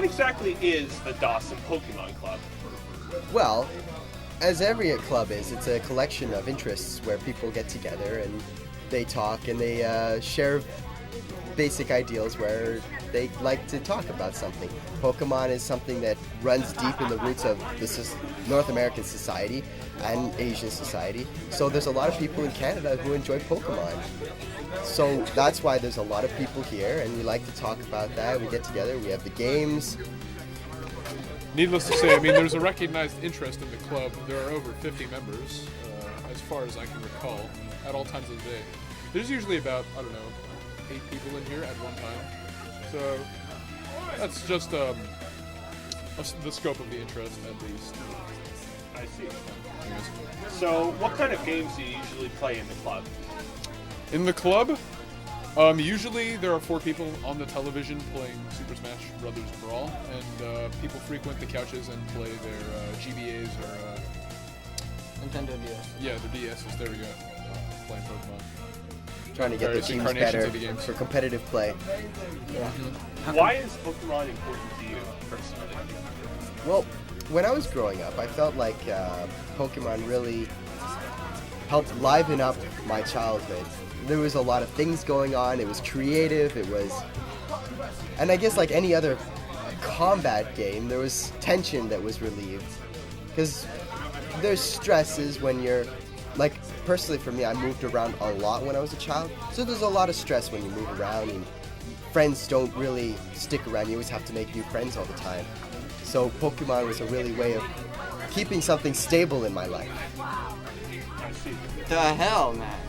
exactly is the Dawson Pokemon Club? Well, as every club is, it's a collection of interests where people get together and they talk and they share basic ideals where they like to talk about something. Pokemon is something that runs deep in the roots of this North American society and Asian society. So there's a lot of people in Canada who enjoy Pokemon. So that's why there's a lot of people here, and we like to talk about that. We get together, we have the games. Needless to say, I mean, there's a recognized interest in the club. There are over 50 members, as far as I can recall, at all times of the day. There's usually about, 8 people in here at one time. So that's just the scope of the interest, at least. I see. So what kind of games do you usually play in the club? In the club, usually there are 4 people on the television playing Super Smash Brothers Brawl, and people frequent the couches and play their GBAs or Nintendo DS. Yeah, the DSs. There we go. Playing Pokemon. Trying to get the teams better for competitive play. Yeah. Why is Pokemon important to you personally? Well, when I was growing up, I felt like Pokemon really helped liven up my childhood. There was a lot of things going on. It was creative. And I guess like any other combat game, there was tension that was relieved. Because there's stresses when you're, like, personally for me, I moved around a lot when I was a child. So there's a lot of stress when you move around, and friends don't really stick around. You always have to make new friends all the time. So Pokemon was a really way of keeping something stable in my life. I see. The hell, man.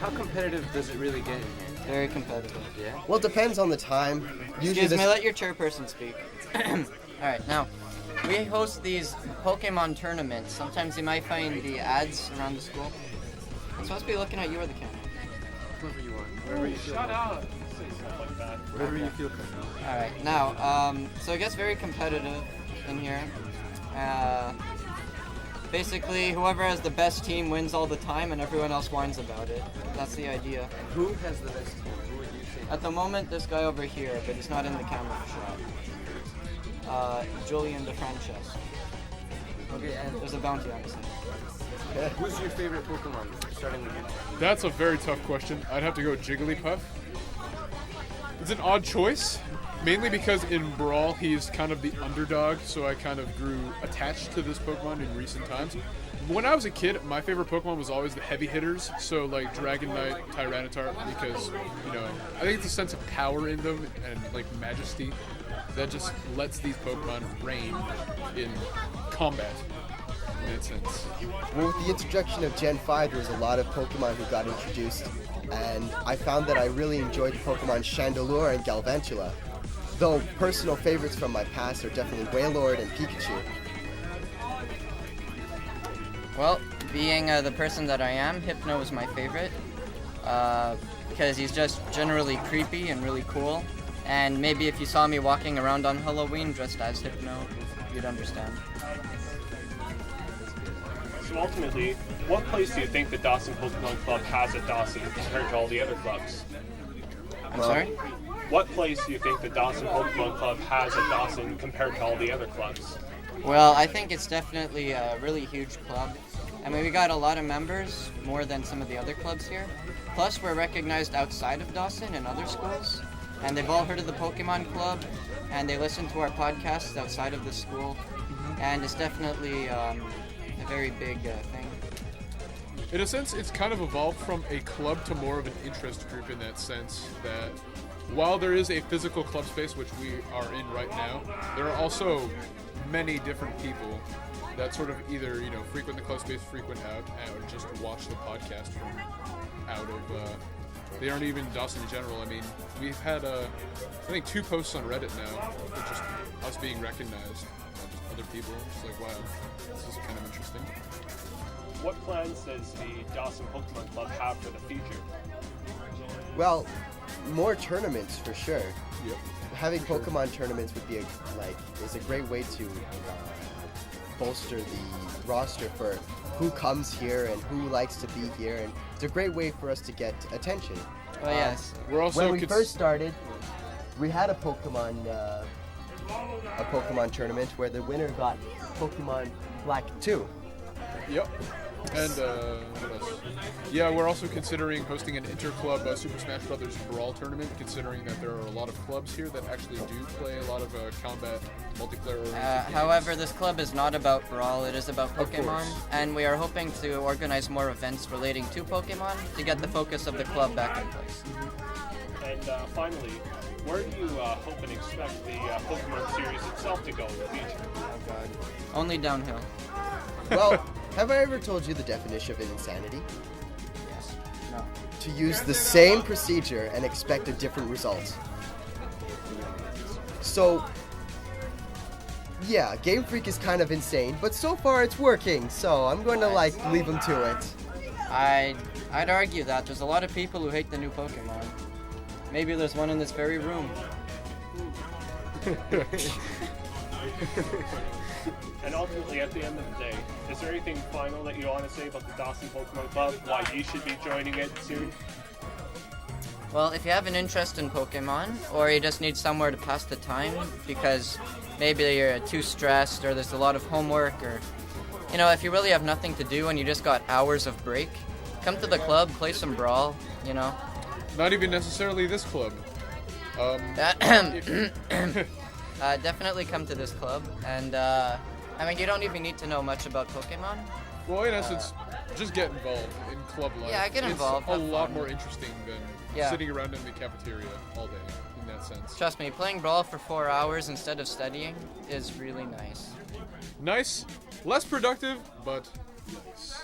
How competitive does it really get in here? Very competitive. Yeah? Well, it depends on the time. Excuse me, let your chairperson speak. Alright, now, we host these Pokemon tournaments. Sometimes you might find the ads around the school. I'm supposed to be looking at you or the camera. Whoever you want. Wherever you feel Shut up! Say stuff like that. Wherever you feel comfortable. Alright, now, so it gets very competitive in here. Basically, whoever has the best team wins all the time and everyone else whines about it. That's the idea. Who has the best team? Who would you say? At the moment, this guy over here, but he's not in the camera shot. Julian DeFrances. Okay, and There's a bounty on his head. who's your favorite Pokemon? Starting with you. That's a very tough question. I'd have to go Jigglypuff. It's an odd choice, mainly because in Brawl he's kind of the underdog, so I kind of grew attached to this Pokemon in recent times. When I was a kid, my favorite Pokemon was always the heavy hitters, so like Dragonite, Tyranitar, because, I think it's a sense of power in them and like majesty that just lets these Pokemon reign in combat, in that sense. Well, with the introduction of Gen 5, there was a lot of Pokemon who got introduced, and I found that I really enjoyed the Pokemon Chandelure and Galvantula. Though personal favorites from my past are definitely Wailord and Pikachu. Well, being the person that I am, Hypno is my favorite. Because he's just generally creepy and really cool. And maybe if you saw me walking around on Halloween dressed as Hypno, you'd understand. So ultimately, what place do you think the Dawson Pokemon Club has at Dawson compared to all the other clubs? I'm sorry? What place do you think the Dawson Pokemon Club has at Dawson compared to all the other clubs? Well, I think it's definitely a really huge club. I mean, we got a lot of members, more than some of the other clubs here. Plus, we're recognized outside of Dawson in other schools. And they've all heard of the Pokemon Club, and they listen to our podcasts outside of the school. And it's definitely a very big thing. In a sense, it's kind of evolved from a club to more of an interest group in that sense that while there is a physical club space, which we are in right now, there are also many different people that sort of either, frequent the club space, frequent out, or just watch the podcast from out of, they aren't even Dawson in general. I mean, we've had, I think 2 posts on Reddit now, with just us being recognized by just other people. It's like, wow, this is kind of interesting. What plans does the Dawson Pokemon Club have for the future? Well, more tournaments for sure. Yep. Having Pokemon tournaments would be is a great way to bolster the roster for who comes here and who likes to be here, and it's a great way for us to get attention. Oh, yes. We're also When we first started, we had a Pokemon tournament where the winner got Pokemon Black 2. Yep. And what else? Yeah, we're also considering hosting an inter-club Super Smash Brothers Brawl tournament, considering that there are a lot of clubs here that actually do play a lot of combat multiplayer. However, this club is not about Brawl, it is about Of Pokemon, course. and we are hoping to organize more events relating to Pokemon to get the focus of the club back in place. And finally, where do you hope and expect the Pokemon series itself to go in the future? Oh god. Only downhill. Well, have I ever told you the definition of insanity? Yes. No. To use the same procedure and expect a different result. So, yeah, Game Freak is kind of insane, but so far it's working, so I'm going to, like, leave them to it. I'd argue that there's a lot of people who hate the new Pokemon. Maybe there's one in this very room. And ultimately, at the end of the day, is there anything final that you want to say about the Dawson Pokemon Club? Why you should be joining it soon? Well, if you have an interest in Pokemon, or you just need somewhere to pass the time because maybe you're too stressed or there's a lot of homework, or, you know, if you really have nothing to do and you just got hours of break, come to the club, play some Brawl, you know. Not even necessarily this club. Definitely come to this club, and I mean, you don't even need to know much about Pokemon. Well, in essence, just get involved in club life. Yeah, get involved, It's a have lot fun. more interesting than Yeah. sitting around in the cafeteria all day, in that sense. Trust me, playing Brawl for 4 hours instead of studying is really nice. Nice, less productive, but nice.